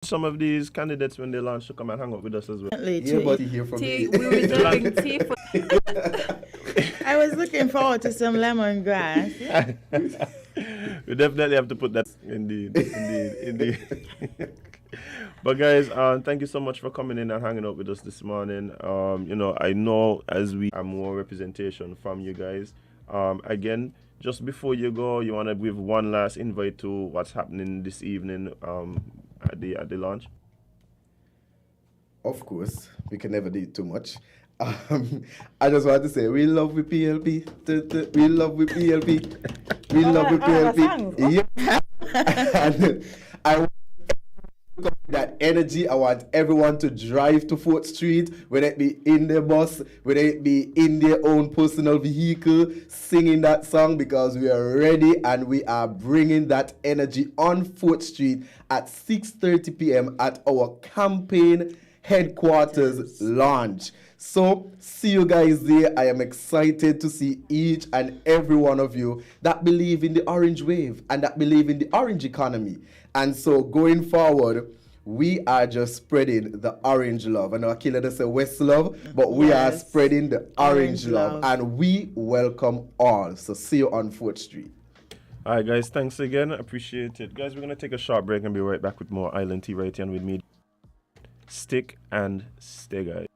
some of these candidates when they launch to come and hang out with us as well. Yeah, but you hear from me. We're reserving tea for. I was looking forward to some lemongrass. We definitely have to put that. Indeed. But guys, thank you so much for coming in and hanging out with us this morning. I know as we have more representation from you guys. Again, just before you go, you want to give one last invite to what's happening this evening at the launch? Of course, we can never do too much. I just want to say, we love with PLP. We love with PLP. We love with PLP. Yeah. And I want that energy. I want everyone to drive to 4th Street, whether it be in their bus, whether it be in their own personal vehicle, singing that song, because we are ready and we are bringing that energy on 4th Street at 6:30 p.m. at our campaign headquarters launch. So, see you guys there. I am excited to see each and every one of you that believe in the orange wave and that believe in the orange economy. And so, going forward, we are just spreading the orange love. I know Akila does say West love, but we are spreading the orange love. And we welcome all. So, see you on 4th Street. All right, guys. Thanks again. Appreciate it. Guys, we're going to take a short break and be right back with more Island Tea right here and with me. Stick and stay, guys.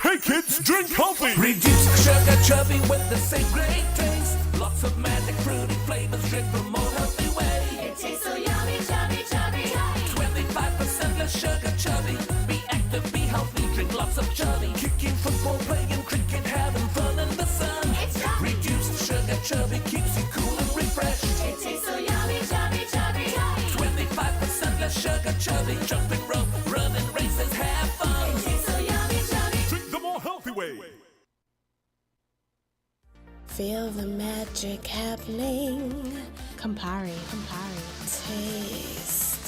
Hey kids, drink healthy! Reduce sugar chubby with the same great taste. Lots of magic fruity flavors, drink the more healthy way. It tastes so yummy, chubby, chubby. 25% less sugar chubby. Be active, be healthy, drink lots of chubby. Kicking football, playing cricket, having fun in the sun. It's chubby. Reduced sugar chubby keeps you cool and refreshed. It tastes so yummy, chubby, chubby. 25% less sugar chubby. Jumping rope, running races, have fun. It tastes so yummy, chubby. Drink the more healthy way. Feel the magic happening. Campari. Taste.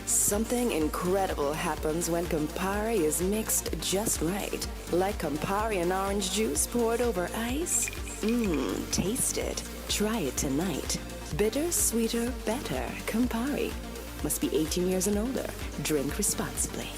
Something incredible happens when Campari is mixed just right. Like Campari and orange juice poured over ice. Taste it. Try it tonight. Bitter, sweeter, better. Campari. Must be 18 years and older. Drink responsibly.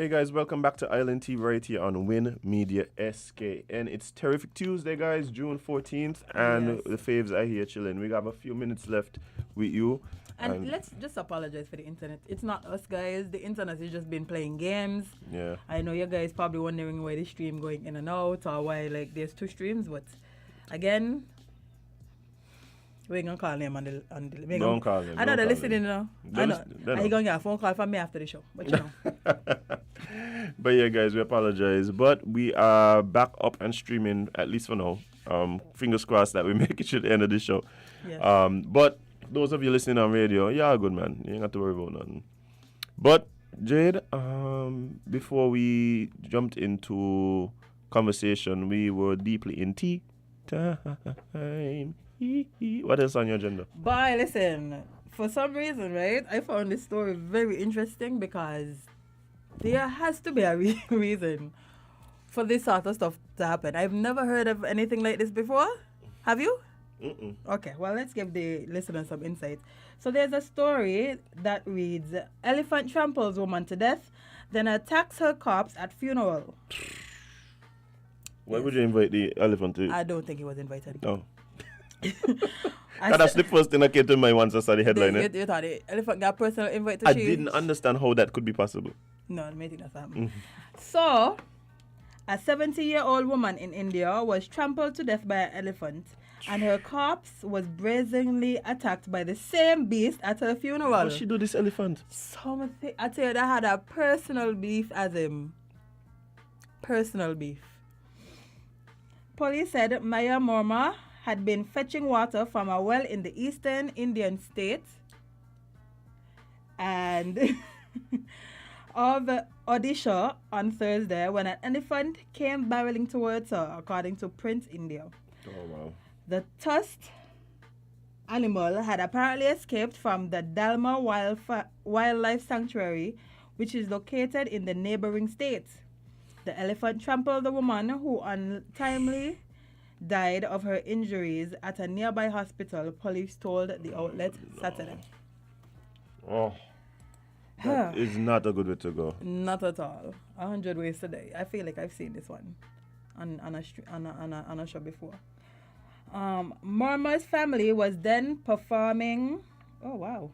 Hey guys, welcome back to Island TV right here on Win Media SKN. It's Terrific Tuesday, guys, June 14th, and Yes. the faves are here chilling. We have a few minutes left with you. And let's just apologize for the internet. It's not us, guys. The internet has just been playing games. Yeah. I know you guys probably wondering why the stream going in and out or why like there's two streams, but again, we ain't gonna call him on the we ain't Don't gonna- call him, I know don't they're call listening him. now. They're I know. listening, they And know. he gonna get a phone call from me after the show. But you know. But yeah, guys, we apologize. But we are back up and streaming, at least for now. Fingers crossed that we make it to the end of the show. Yes. But those of you listening on radio, yeah, good man. You ain't got to worry about nothing. But Jade, before we jumped into conversation, we were deeply in tea time. What else on your agenda? But listen, for some reason, right, I found this story very interesting because there has to be a reason for this sort of stuff to happen. I've never heard of anything like this before. Have you? Mm-mm. Okay, well, let's give the listeners some insight. So there's a story that reads, elephant tramples woman to death, then attacks her corpse at funeral. Why would you invite the elephant to? I don't think he was invited. No. I That's the first thing that came to my once I saw the headline. you, you thought the elephant got personal invite to I she? didn't understand how that could be possible. No, I think that's happening. So, a 70-year-old woman in India was trampled to death by an elephant, and her corpse was brazenly attacked by the same beast at her funeral. What she do this elephant? Something, I tell you, that had a personal beef as him. Personal beef. Police said Maya Morma had been fetching water from a well in the eastern Indian state and of Odisha on Thursday when an elephant came barreling towards her, according to Print India. Oh wow. The tusked animal had apparently escaped from the Dalma Wildlife Sanctuary, which is located in the neighboring state. The elephant trampled the woman who untimely died of her injuries at a nearby hospital, police told the outlet Saturday. Oh. That is not a good way to go. Not at all. 100 ways to die. I feel like I've seen this one on a show before. Morma's family was then performing. Oh wow,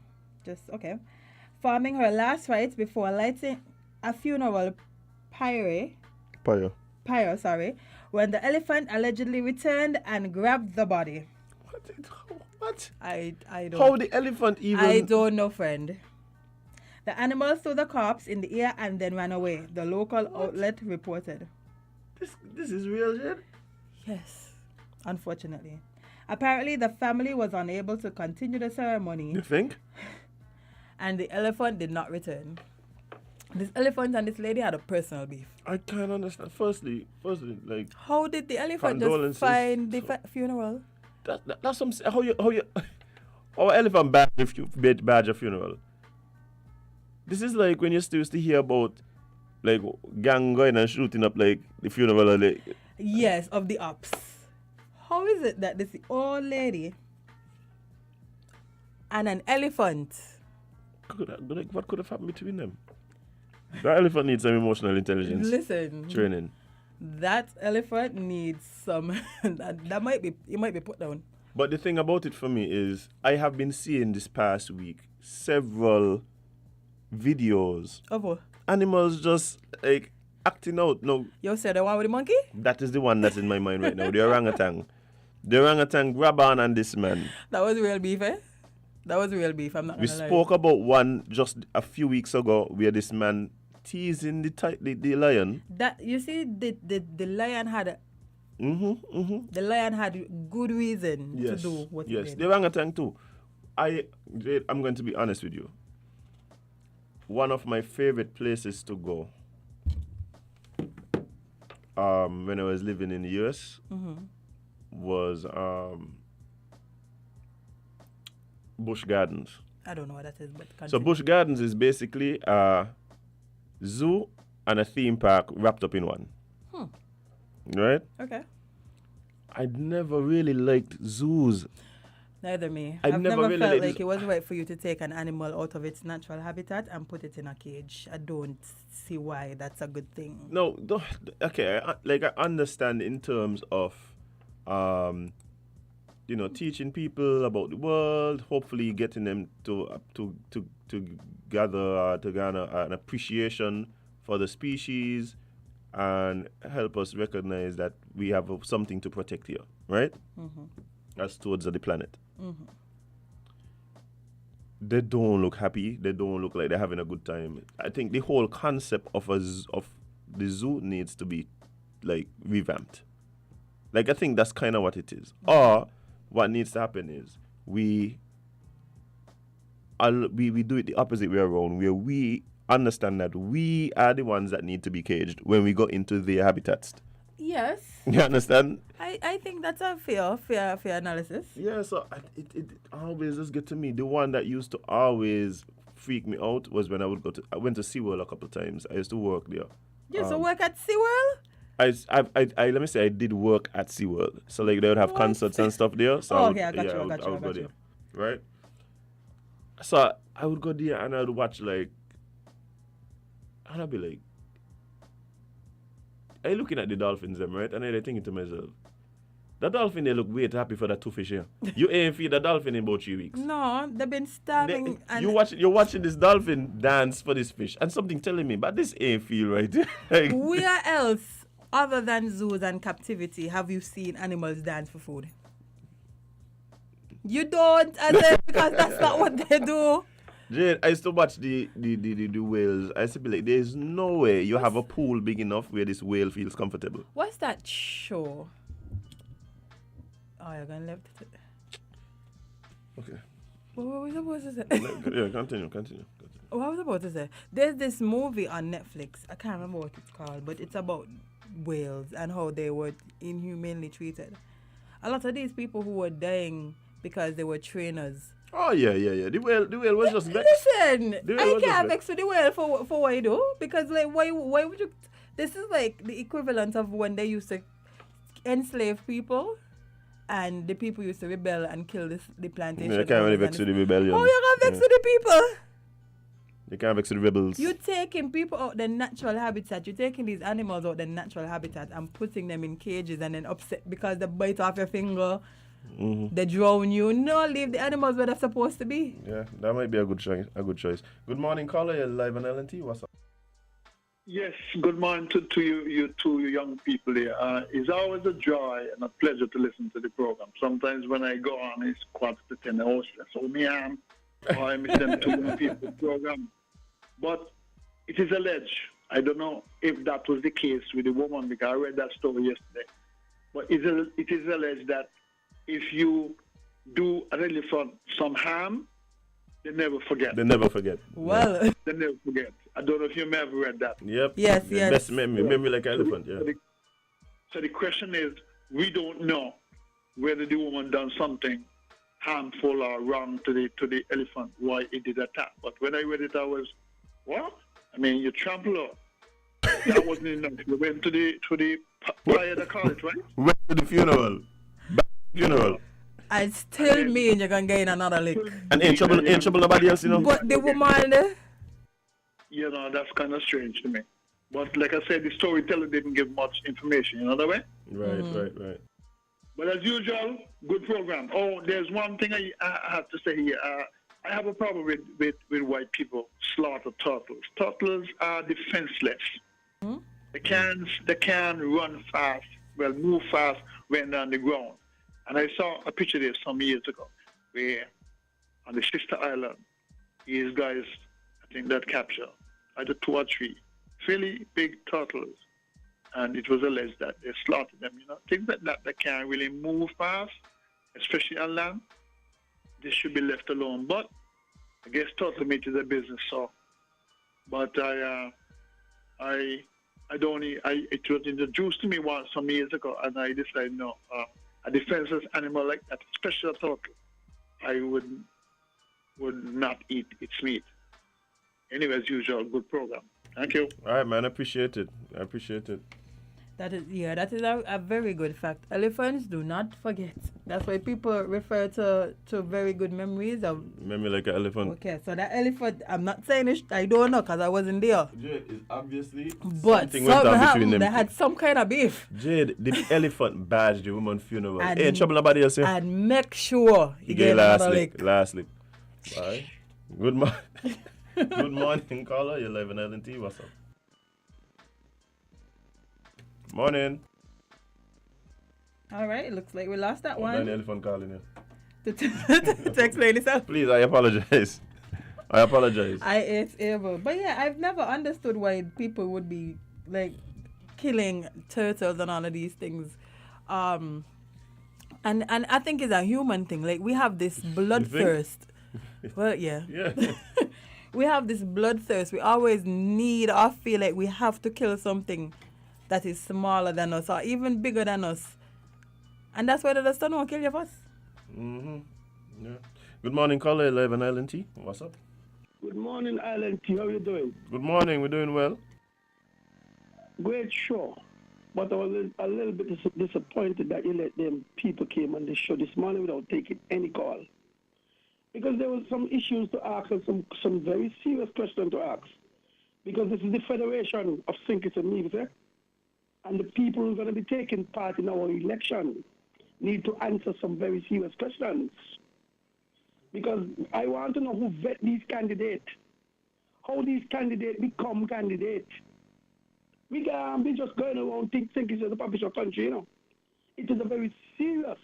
farming her last rites before lighting a funeral pyre, when the elephant allegedly returned and grabbed the body. What? I don't. How the elephant even? I don't know, friend. The animal threw the corpse in the air and then ran away, the local outlet reported. This is real shit? Yes, unfortunately. Apparently, the family was unable to continue the ceremony. You think? And the elephant did not return. This elephant and this lady had a personal beef. I can't understand. Firstly, like How did the elephant just Condolences. find the funeral? that's some how you our elephant badge a funeral. This is like when you still used to hear about like gang going and shooting up like the funeral of the Yes, of the ops. How is it that this old lady and an elephant? What could have happened between them? That elephant needs some emotional intelligence Listen, training. that elephant needs some. that might be. It might be put down. But the thing about it for me is I have been seeing this past week several videos. Of what? Animals just like acting out. No, You said the one with the monkey? that is the one that's in my mind right now. The orangutan. The orangutan grab on this man. That was real beef, eh? That was real beef. I'm not We gonna lie. spoke about one just a few weeks ago where this man teasing the lion. That you see, the lion had the lion had good reason to do what he yes, did. the orangutan too. I'm going to be honest with you. One of my favorite places to go when I was living in the US was Busch Gardens. I don't know what that is, but So continue. Busch Gardens is basically a zoo and a theme park wrapped up in one. Right? Okay. I never really liked zoos. Neither me. I I've never never really felt like like this- it was right for you to take an animal out of its natural habitat and put it in a cage. I don't see why that's a good thing. No, okay. I understand in terms of, teaching people about the world. Hopefully, getting them to garner an appreciation for the species, and help us recognize that we have something to protect here, right? As towards the planet. They don't look happy. They don't look like they're having a good time. I think the whole concept of the zoo needs to be like revamped. Like I think that's kind of what it is. Or what needs to happen is we do it the opposite way around, where we understand that we are the ones that need to be caged when we go into their habitats. Yes. You understand? I think that's a fair analysis. Yeah, so it always just get to me. The one that used to always freak me out was when I went to SeaWorld a couple of times. I used to work there. You used to work at SeaWorld? I let me say I did work at SeaWorld. So like they would have concerts and stuff there. So Oh, okay, I got you. I would go there. Right? So I would go there and I'd watch and I'd be like, I looking at the dolphins them, right? And I'm thinking to myself, the dolphin they look way too happy for that two fish here. You ain't feed the dolphin in about 3 weeks. No, they've been starving. You're watching this dolphin dance for this fish, and something telling me, but this ain't feel right. Like, Where else, other than zoos and captivity, have you seen animals dance for food? You don't, because that's not what they do. Jane, I used to watch the whales. I used to be like, there's no way you have a pool big enough where this whale feels comfortable. What's that show? Oh, you're going to left it. Okay. What was I supposed to say? Yeah, continue. What was I about to say? There's this movie on Netflix. I can't remember what it's called, but it's about whales and how they were inhumanely treated. A lot of these people who were dying because they were trainers. Oh yeah. The whale was just vexed. Listen, The whale I was just can't vexed. vex with the whale for what you do, because like why would you? This is like the equivalent of when they used to enslave people, and the people used to rebel and kill the plantation. You can't really vex with the rebellion. Oh, you can't vex with the people. You can't vex with the rebels. You're taking people out their natural habitat. You're taking these animals out their natural habitat and putting them in cages and then upset because they bite off your finger. They drown you. No, leave the animals where they're supposed to be. Yeah, that might be a good choice. Good morning, caller. You're live on LNT. What's up? Yes, good morning to you two young people here. It's always a joy and a pleasure to listen to the program. Sometimes when I go on, it's 9:45. Oh, so me am, or I miss them two young people program. But it is alleged. I don't know if that was the case with the woman, because I read that story yesterday. But it is alleged that if you do an elephant some harm, they never forget. They never forget. Well, They never forget. I don't know if you ever read that. Yep. Yes. Best memory like an elephant. Yeah. So the question is, we don't know whether the woman done something harmful or wrong to the elephant, why it did attack. But when I read it, I was, what? I mean, you trample her. That wasn't enough. We went to the prayer, they call it, right? Went to the funeral. Back to the funeral. I still mean you're going to gain another lick. And ain't trouble nobody else, you know. But the woman, You know, that's kind of strange to me. But like I said, the storyteller didn't give much information, you know that way? Right. But as usual, good program. Oh, there's one thing I have to say here. I have a problem with white people slaughter turtles. Turtles are defenseless. They can run fast, move fast when they're on the ground. And I saw a picture there some years ago where on the Sister Island, these guys, I think that capture either 2 or 3 fairly big turtles. And it was alleged that they slaughtered them, you know. Things like that can't really move fast, especially on land. They should be left alone. But I guess turtle meat is a business, so. But it was introduced to me once some years ago, and I decided no. A defenseless animal like that, especially a turtle, I would not eat its meat. Anyway, as usual, good program. Thank you. All right, man. I appreciate it. That is a very good fact. Elephants do not forget. That's why people refer to very good memories of. Memory like an elephant. Okay, so that elephant, I'm not saying it, I don't know because I wasn't there. Jade, is obviously But something went on between them. They had some kind of beef. Jade, the elephant badged the woman's funeral. And- Ain't trouble nobody else here. And make sure You you get get last another lick. lick. Last lick. Alright. Good morning. Good morning, caller. You're live on LNT. What's up? Morning. All right, it looks like we lost that An one. elephant calling you. To explain yourself. Please, I apologize. I apologize. It's able. But yeah, I've never understood why people would be like killing turtles and all of these things. And I think it's a human thing. Like we have this bloodthirst. Well, yeah. Yeah. We have this bloodthirst. We always need or feel like we have to kill something that is smaller than us or even bigger than us. And that's why the sun won't kill you first. Mm-hmm. Yeah. Good morning, caller. Live on LNT. What's up? Good morning, Island T. How are you doing? Good morning. We're doing well. Great show. But I was a little bit disappointed that you let them people came on the show this morning without taking any call. Because there was some issues to ask and some very serious questions to ask. Because this is the Federation of Sinkers and Nevis, eh? And the people who are going to be taking part in our election need to answer some very serious questions. Because I want to know who vet these candidates, how these candidates become candidates. We can't be just going around thinking it's a publisher country, you know. It is a very serious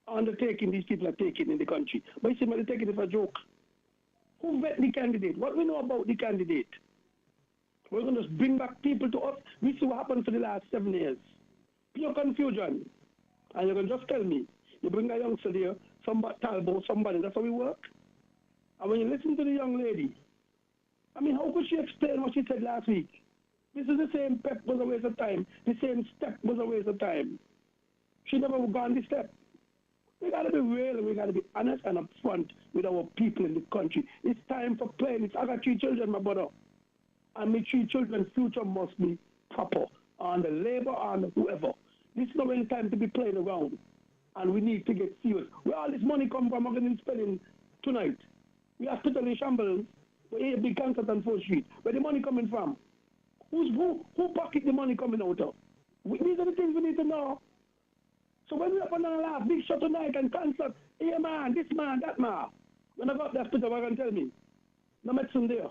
undertaking these people are taking in the country. But you see, they're taking it for a joke. Who vet the candidate? What we know about the candidate? We're going to bring back people to us. We see what happened for the last 7 years. Pure confusion. And you can just tell me, you bring a youngster there, somebody, Talbot, somebody, that's how we work. And when you listen to the young lady, I mean, how could she explain what she said last week? This is the same pep was a waste of time. The same step was a waste of time. She never gone this step. We got to be real and we got to be honest and upfront with our people in the country. It's time for playing. I got 3 children, my brother. And my 3 children's future must be proper on the labor, on whoever. This is not really time to be playing around. And we need to get serious. Where all this money come from, we're going to be spending tonight. We are hospital in shambles. We a big concert on 4th Street. Where the money coming from? Who pocket the money coming out of? These are the things we need to know. So when we up on our big show tonight and concert, hey man, this man, that man. When I got that hospital, they're going to tell me, no medicine there.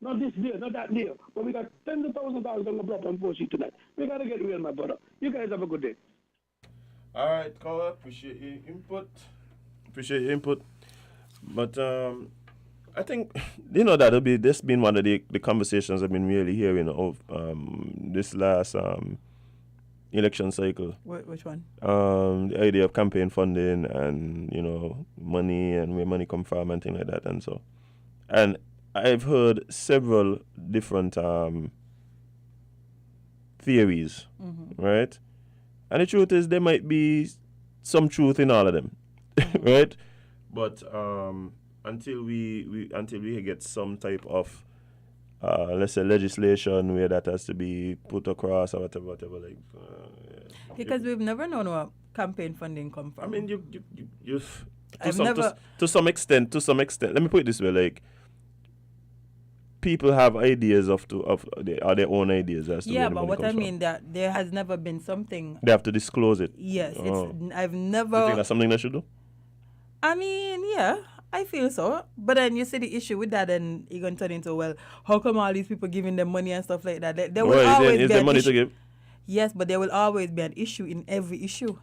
Not this there, not that there. But we got tens of thousands of dollars on the block on 4th Street tonight. We got to get real, my brother. You guys have a good day. All right, caller. Appreciate your input. But I think that'll be this been one of the conversations I've been really hearing of this last election cycle. Which one? The idea of campaign funding and money and where money come from and things like that and so. And I've heard several different theories, right? And the truth is there might be some truth in all of them, right? But until we get some type of let's say legislation where that has to be put across or whatever like. Because we've never known where campaign funding come from. I mean, to some extent. Let me put it this way: like, people have ideas of their own ideas as to where the but money what comes I from. mean that there has never been something. They have to disclose it. Yes, Oh. I've never. You think that's something they should do? I mean, yeah, I feel so. But then you see the issue with that, and you're going to turn into, well, how come all these people giving them money and stuff like that? There will always is be there an money issue. to give? Yes, but there will always be an issue in every issue.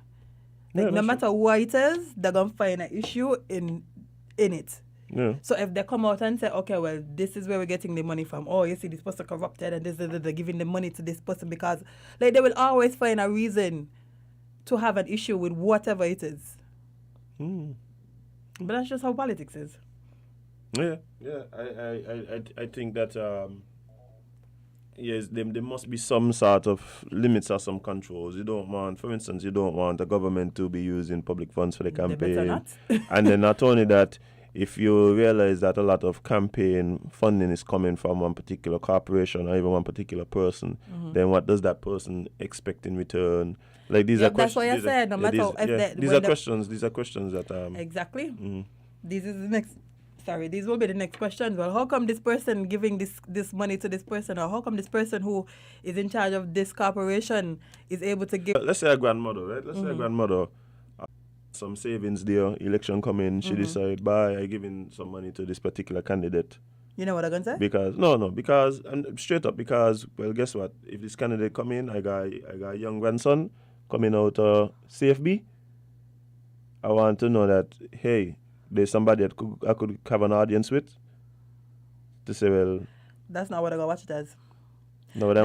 Yeah, Like, no that's matter what it is, they're going to find an issue in it. Yeah. So if they come out and say, okay, well, this is where we're getting the money from. Oh, you see, this person corrupted and they're giving the money to this person because, like, they will always find a reason to have an issue with whatever it is. But that's just how politics is. Yeah. I think that yes, there must be some sort of limits or some controls. You don't want, for instance, the government to be using public funds for the They better campaign. not. And then not only that, if you realize that a lot of campaign funding is coming from one particular corporation or even one particular person, then what does that person expect in return? Like these are that's questions. what I said. No matter These are questions. These are questions that exactly. This is the next. Sorry, these will be the next questions. Well, how come this person giving this money to this person, or how come this person who is in charge of this corporation is able to give? Let's say a grandmother, right? Let's say a grandmother, some savings there, election coming, she decide, I giving some money to this particular candidate. You know what I'm gonna say? Because and straight up, because well, guess what? If this candidate come in, I got a young grandson coming out CFB. I want to know that hey, there's somebody that I could have an audience with to say, well, that's not what I'm gonna watch it as. No, what I